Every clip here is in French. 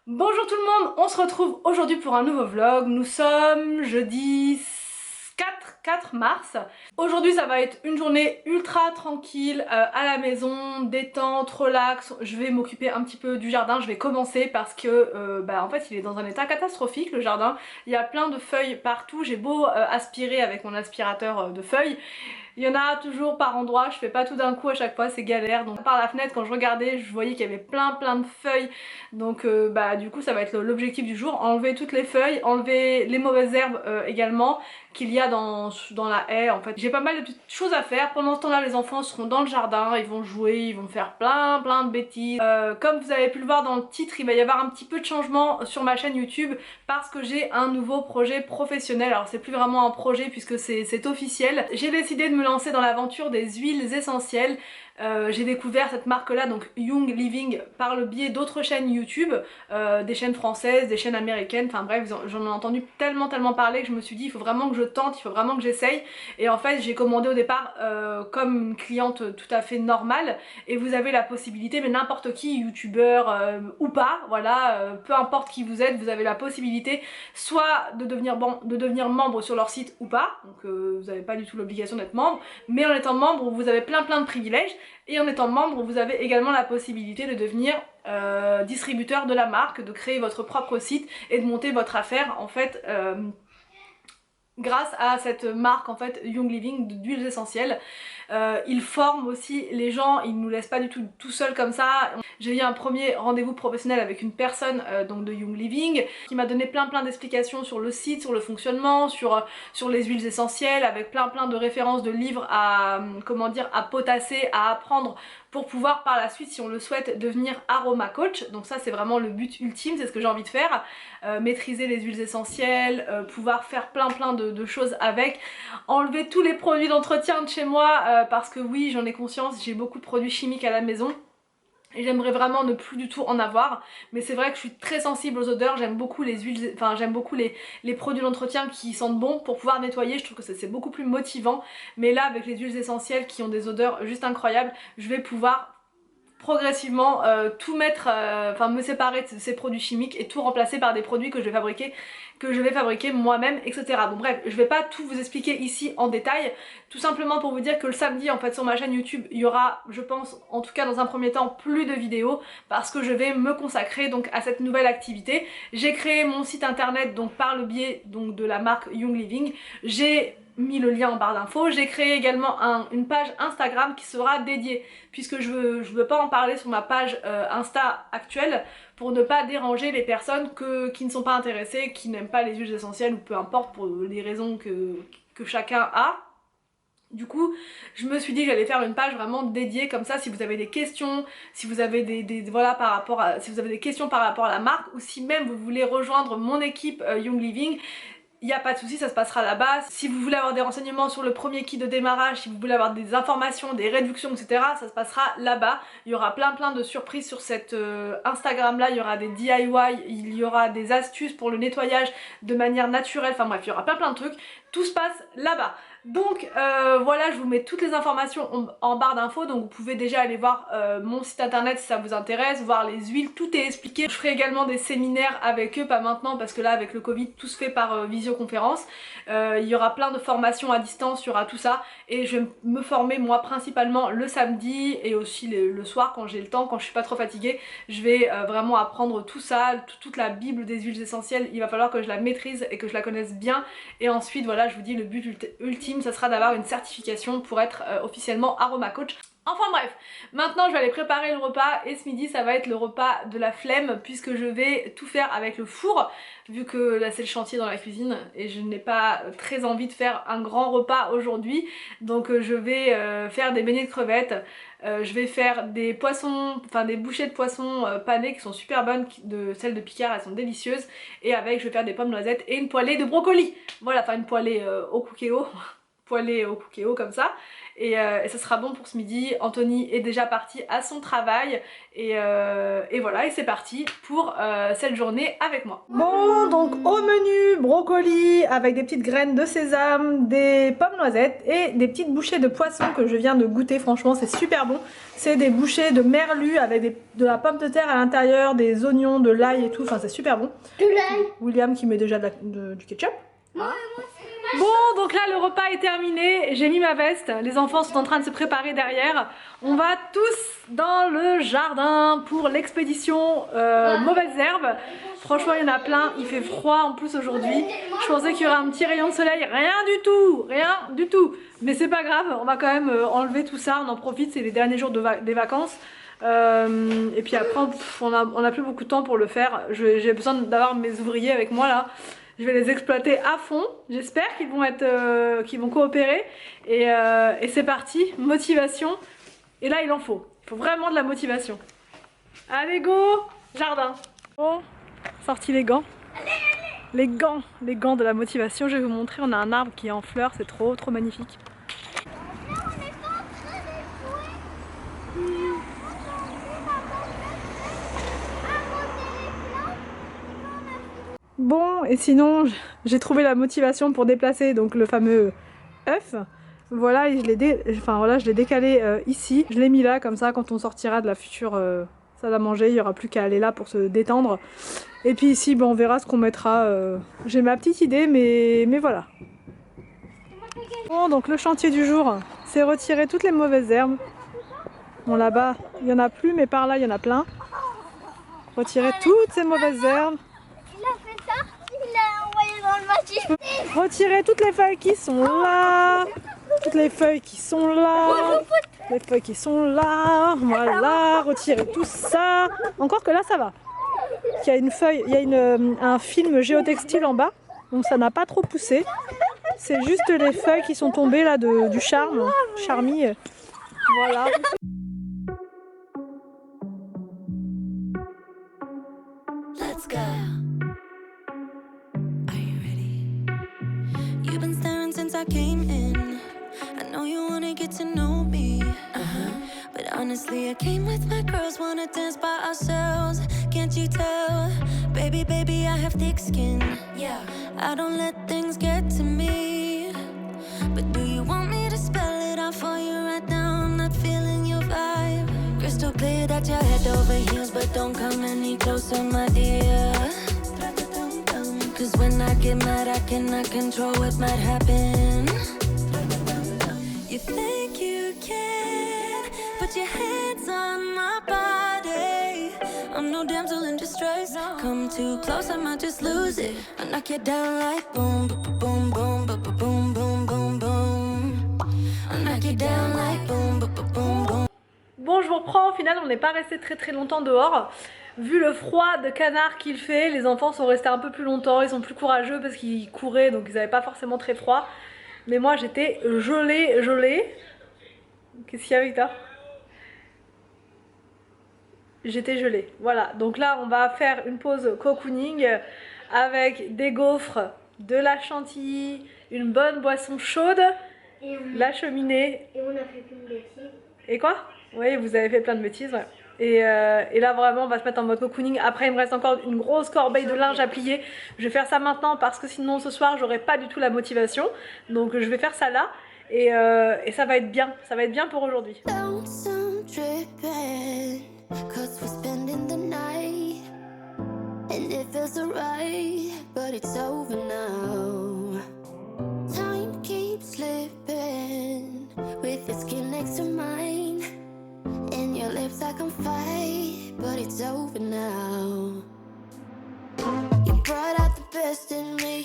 Bonjour tout le monde, on se retrouve aujourd'hui pour un nouveau vlog. Nous sommes jeudi 4 mars. Aujourd'hui ça va être une journée ultra tranquille à la maison, détente, relax. Je vais m'occuper un petit peu du jardin, je vais commencer parce que en fait il est dans un état catastrophique le jardin. Il y a plein de feuilles partout, j'ai beau aspirer avec mon aspirateur de feuilles. Il y en a toujours par endroits, je fais pas tout d'un coup à chaque fois, c'est galère. Donc par la fenêtre quand je regardais, je voyais qu'il y avait plein de feuilles. Donc du coup ça va être l'objectif du jour, enlever toutes les feuilles, enlever les mauvaises herbes également qu'il y a dans la haie. En fait j'ai pas mal de petites choses à faire. Pendant ce temps là les enfants seront dans le jardin, ils vont jouer, ils vont faire plein de bêtises. Comme vous avez pu le voir dans le titre, il va y avoir un petit peu de changement sur ma chaîne YouTube parce que j'ai un nouveau projet professionnel. Alors c'est plus vraiment un projet puisque c'est officiel. J'ai décidé de me lancer dans l'aventure des huiles essentielles. J'ai découvert cette marque là, donc Young Living, par le biais d'autres chaînes YouTube, des chaînes françaises, des chaînes américaines, enfin bref j'en ai entendu tellement parler que je me suis dit il faut vraiment que je tente, il faut vraiment que j'essaye. Et en fait j'ai commandé au départ comme une cliente tout à fait normale, et vous avez la possibilité, mais n'importe qui, youtubeur ou pas, voilà, peu importe qui vous êtes, vous avez la possibilité soit de devenir membre sur leur site ou pas, donc vous n'avez pas du tout l'obligation d'être membre, mais en étant membre vous avez plein de privilèges, et en étant membre vous avez également la possibilité de devenir distributeur de la marque, de créer votre propre site et de monter votre affaire en fait grâce à cette marque en fait Young Living d'huiles essentielles. Ils forment aussi les gens, ils nous laissent pas du tout seuls comme ça. J'ai eu un premier rendez-vous professionnel avec une personne donc de Young Living qui m'a donné plein d'explications sur le site, sur le fonctionnement, sur les huiles essentielles, avec plein de références de livres à comment dire, à potasser, à apprendre pour pouvoir par la suite, si on le souhaite, devenir aroma coach. Donc ça c'est vraiment le but ultime, c'est ce que j'ai envie de faire, maîtriser les huiles essentielles, pouvoir faire plein de choses avec, enlever tous les produits d'entretien de chez moi parce que oui j'en ai conscience, j'ai beaucoup de produits chimiques à la maison et j'aimerais vraiment ne plus du tout en avoir, mais c'est vrai que je suis très sensible aux odeurs, j'aime beaucoup les huiles, enfin j'aime beaucoup les produits d'entretien qui sentent bon pour pouvoir nettoyer, je trouve que c'est beaucoup plus motivant. Mais là avec les huiles essentielles qui ont des odeurs juste incroyables, je vais pouvoir progressivement tout mettre, enfin me séparer de ces produits chimiques et tout remplacer par des produits que je vais fabriquer moi-même, etc. Bon bref, je vais pas tout vous expliquer ici en détail, tout simplement pour vous dire que le samedi en fait sur ma chaîne YouTube il y aura, je pense en tout cas dans un premier temps, plus de vidéos parce que je vais me consacrer donc à cette nouvelle activité. J'ai créé mon site internet donc par le biais donc de la marque Young Living, j'ai mis le lien en barre d'infos. J'ai créé également une page Instagram qui sera dédiée, puisque je veux pas en parler sur ma page Insta actuelle pour ne pas déranger les personnes qui ne sont pas intéressées, qui n'aiment pas les huiles essentielles ou peu importe pour les raisons que chacun a. Du coup, je me suis dit que j'allais faire une page vraiment dédiée comme ça. Si vous avez des questions, si vous avez voilà si vous avez des questions par rapport à la marque, ou si même vous voulez rejoindre mon équipe Young Living, il n'y a pas de souci, ça se passera là-bas. Si vous voulez avoir des renseignements sur le premier kit de démarrage, si vous voulez avoir des informations, des réductions, etc., ça se passera là-bas. Il y aura plein de surprises sur cet Instagram là, il y aura des DIY, il y aura des astuces pour le nettoyage de manière naturelle, enfin bref, il y aura plein de trucs. Tout se passe là-bas. Donc voilà, je vous mets toutes les informations en barre d'infos, donc vous pouvez déjà aller voir mon site internet si ça vous intéresse, voir les huiles, tout est expliqué. Je ferai également des séminaires avec eux, pas maintenant parce que là avec le Covid tout se fait par visioconférence. Il y aura plein de formations à distance, il y aura tout ça, et je vais me former moi principalement le samedi et aussi le soir quand j'ai le temps, quand je suis pas trop fatiguée. Je vais vraiment apprendre tout ça, toute la bible des huiles essentielles, il va falloir que je la maîtrise et que je la connaisse bien. Et ensuite voilà, je vous dis, le but ultime ça sera d'avoir une certification pour être officiellement aroma coach. Enfin bref, maintenant je vais aller préparer le repas, et ce midi ça va être le repas de la flemme puisque je vais tout faire avec le four, vu que là c'est le chantier dans la cuisine et je n'ai pas très envie de faire un grand repas aujourd'hui. Donc je vais faire des beignets de crevettes, je vais faire des poissons, enfin des bouchées de poissons panées qui sont super bonnes, celles de Picard elles sont délicieuses, et avec je vais faire des pommes noisettes et une poêlée de brocoli. Voilà, enfin une poêlée au Cookéo. poêlé au cookéo comme ça. Et ça sera bon pour ce midi. Anthony est déjà parti à son travail et voilà, et c'est parti pour cette journée avec moi. Bon, donc au menu, brocoli avec des petites graines de sésame, des pommes noisettes et des petites bouchées de poisson que je viens de goûter. Franchement, c'est super bon. C'est des bouchées de merlu avec de la pomme de terre à l'intérieur, des oignons, de l'ail et tout. Enfin, c'est super bon. De l'ail. William qui met déjà du ketchup. Ah. Bon, donc là le repas est terminé, j'ai mis ma veste, les enfants sont en train de se préparer derrière. On va tous dans le jardin pour l'expédition mauvaises herbes. Franchement il y en a plein, il fait froid en plus aujourd'hui. Je pensais qu'il y aurait un petit rayon de soleil, rien du tout. Mais c'est pas grave, on va quand même enlever tout ça, on en profite, c'est les derniers jours des vacances. Et puis après on a plus beaucoup de temps pour le faire. J'ai besoin d'avoir mes ouvriers avec moi là. Je vais les exploiter à fond, j'espère qu'ils vont coopérer et c'est parti, motivation. Et là il en faut vraiment de la motivation. Allez go, jardin. Bon, sorti les gants. Les gants de la motivation, je vais vous montrer, on a un arbre qui est en fleurs, c'est trop magnifique. Bon, et sinon j'ai trouvé la motivation pour déplacer donc le fameux œuf. Voilà, et je l'ai décalé ici. Je l'ai mis là, comme ça quand on sortira de la future salle à manger, il n'y aura plus qu'à aller là pour se détendre. Et puis ici, ben, on verra ce qu'on mettra. J'ai ma petite idée, mais voilà. Bon, donc le chantier du jour, c'est retirer toutes les mauvaises herbes. Bon, là-bas, il n'y en a plus, mais par là, il y en a plein. Retirer toutes ces mauvaises herbes. Retirer toutes les feuilles qui sont là. Toutes les feuilles qui sont là. Les feuilles qui sont là. Voilà, retirer tout ça. Encore que là, ça va. Il y a une feuille, il y a un film géotextile en bas. Donc ça n'a pas trop poussé. C'est juste les feuilles qui sont tombées là du charmille. Voilà. Let's go. Are you ready? You've been staring since I came in. I know you wanna get to know me. But honestly, I came with my girls, wanna dance by ourselves. Can't you tell? Baby, I have thick skin. Yeah, I don't let things get to me. But do you want me to spell it out for you right now? I'm not feeling your vibe. Crystal clear that you're head over heels, but don't come any closer, my dear. Cause when I get mad, I cannot control what might happen. You think you can put your hands on my body. I'm no damsel in distress. Come too close, I might just lose it. I knock you down like boom, boom, boom, boom, boom, boom, boom, boom. I knock you down like boom, boom, boom, boom. Bon, je vous reprends, au final on n'est pas resté très longtemps dehors. Vu le froid de canard qu'il fait, les enfants sont restés un peu plus longtemps, ils sont plus courageux parce qu'ils couraient donc ils n'avaient pas forcément très froid. Mais moi j'étais gelée. Qu'est-ce qu'il y a avec toi? J'étais gelée. Voilà, donc là on va faire une pause cocooning avec des gaufres, de la chantilly, une bonne boisson chaude, la cheminée. Et on a fait plein de bêtises. Et quoi? Oui, vous avez fait plein de bêtises, ouais. Et là vraiment on va se mettre en mode cocooning. Après il me reste encore une grosse corbeille de linge à plier. Je vais faire ça maintenant parce que sinon ce soir j'aurai pas du tout la motivation. Donc je vais faire ça là et ça va être bien. Ça va être bien pour aujourd'hui. In your lips I can fight, but it's over now. You brought out the best in me.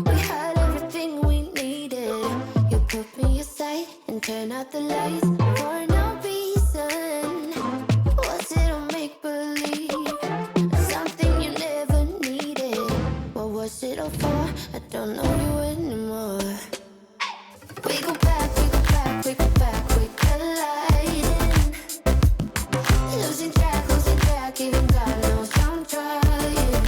We had everything we needed. You put me aside and turn out the lights for no reason. Was it a make-believe? Something you never needed. What was it all for? I don't know you anymore. We go back, we go back, we go back, we colliding. Losing track, even God knows I'm trying.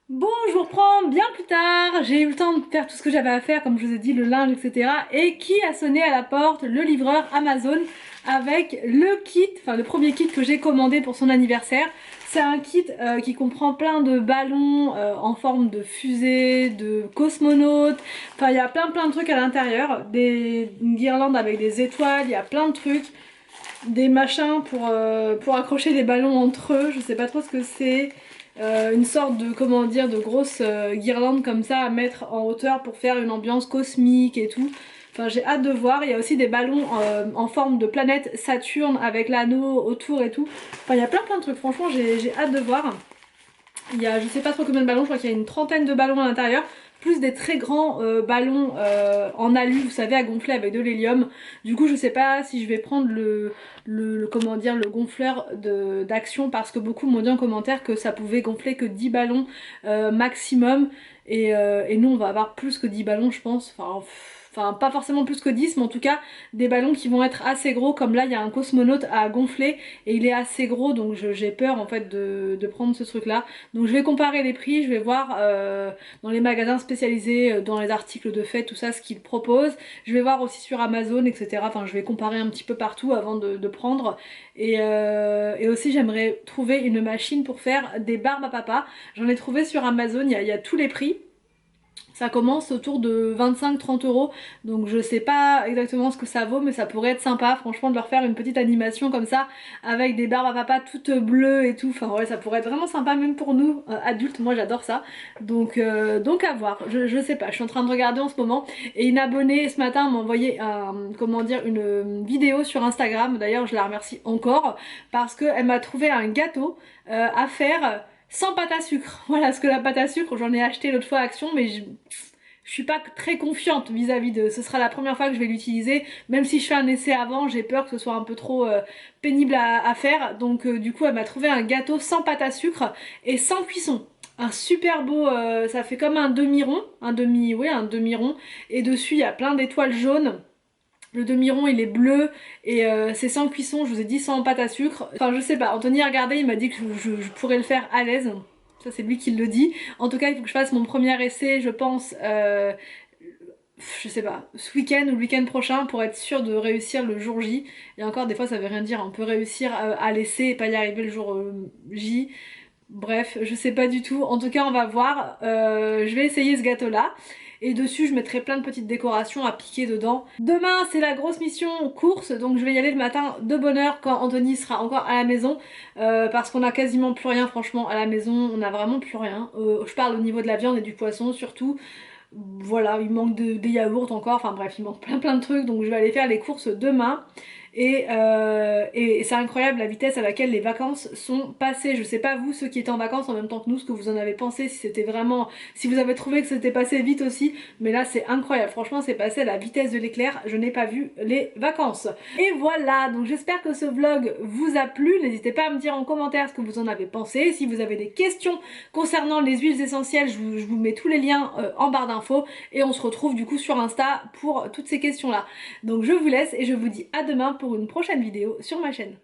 Bon, je vous reprends bien plus tard. j'ai eu le temps de faire tout ce que j'avais à faire, comme je vous ai dit, le linge, etc. Et qui a sonné à la porte? Le livreur Amazon avec le kit, enfin le premier kit que j'ai commandé pour son anniversaire. C'est un kit qui comprend plein de ballons en forme de fusée, de cosmonautes, enfin il y a plein de trucs à l'intérieur, une guirlande avec des étoiles, il y a plein de trucs, des machins pour accrocher les ballons entre eux, je sais pas trop ce que c'est. Une sorte de, comment dire, de grosse guirlande comme ça à mettre en hauteur pour faire une ambiance cosmique et tout. Enfin j'ai hâte de voir. Il y a aussi des ballons en forme de planète Saturne avec l'anneau autour et tout. Enfin il y a plein de trucs, franchement j'ai hâte de voir. Il y a je sais pas trop combien de ballons, je crois qu'il y a une trentaine de ballons à l'intérieur. Plus des très grands ballons en alu, vous savez, à gonfler avec de l'hélium. Du coup je sais pas si je vais prendre comment dire, le gonfleur d'action, parce que beaucoup m'ont dit en commentaire que ça pouvait gonfler que 10 ballons maximum, et nous on va avoir plus que 10 ballons je pense, enfin pas forcément plus que 10, mais en tout cas des ballons qui vont être assez gros, comme là il y a un cosmonaute à gonfler et il est assez gros, donc j'ai peur en fait de prendre ce truc là. Donc je vais comparer les prix, je vais voir dans les magasins spécialisés, dans les articles de fête, tout ça, ce qu'ils proposent. Je vais voir aussi sur Amazon, etc. Enfin je vais comparer un petit peu partout avant de prendre. Et aussi j'aimerais trouver une machine pour faire des barbes à papa. J'en ai trouvé sur Amazon, il y a tous les prix. Ça commence autour de 25-30 euros, donc je sais pas exactement ce que ça vaut, mais ça pourrait être sympa franchement de leur faire une petite animation comme ça avec des barbes à papa toutes bleues et tout. Enfin ouais, ça pourrait être vraiment sympa même pour nous adultes, moi j'adore ça. Donc à voir, je sais pas, je suis en train de regarder en ce moment, et une abonnée ce matin m'a envoyé comment dire, une vidéo sur Instagram, d'ailleurs je la remercie encore, parce qu'elle m'a trouvé un gâteau à faire sans pâte à sucre. Voilà, parce que la pâte à sucre, j'en ai acheté l'autre fois à Action, mais je suis pas très confiante vis-à-vis de... Ce sera la première fois que je vais l'utiliser, même si je fais un essai avant, j'ai peur que ce soit un peu trop pénible à faire. Donc du coup, elle m'a trouvé un gâteau sans pâte à sucre et sans cuisson. Un super beau, ça fait comme un demi-rond, un demi-rond, et dessus il y a plein d'étoiles jaunes. Le demi-rond il est bleu et c'est sans cuisson, je vous ai dit sans pâte à sucre. Enfin je sais pas, Anthony a regardé, il m'a dit que je pourrais le faire à l'aise. Ça c'est lui qui le dit. En tout cas il faut que je fasse mon premier essai, je pense, je sais pas, ce week-end ou le week-end prochain, pour être sûr de réussir le jour J. Et encore des fois ça veut rien dire, on peut réussir à l'essai et pas y arriver le jour J. Bref, je sais pas du tout. En tout cas on va voir. Je vais essayer ce gâteau là. Et dessus je mettrai plein de petites décorations à piquer dedans. Demain c'est la grosse mission course, donc je vais y aller le matin de bonne heure quand Anthony sera encore à la maison, parce qu'on a quasiment plus rien franchement à la maison, on a vraiment plus rien. Je parle au niveau de la viande et du poisson surtout. Voilà, il manque des yaourts encore, enfin bref, il manque plein de trucs, donc je vais aller faire les courses demain. Et c'est incroyable la vitesse à laquelle les vacances sont passées. Je sais pas vous, ceux qui étaient en vacances en même temps que nous, ce que vous en avez pensé, si c'était vraiment... si vous avez trouvé que c'était passé vite aussi, mais là c'est incroyable, franchement c'est passé à la vitesse de l'éclair, je n'ai pas vu les vacances. Et voilà, donc j'espère que ce vlog vous a plu, n'hésitez pas à me dire en commentaire ce que vous en avez pensé. Si vous avez des questions concernant les huiles essentielles, je vous mets tous les liens en barre d'infos, et on se retrouve du coup sur Insta pour toutes ces questions là. Donc je vous laisse et je vous dis à demain pour une prochaine vidéo sur ma chaîne.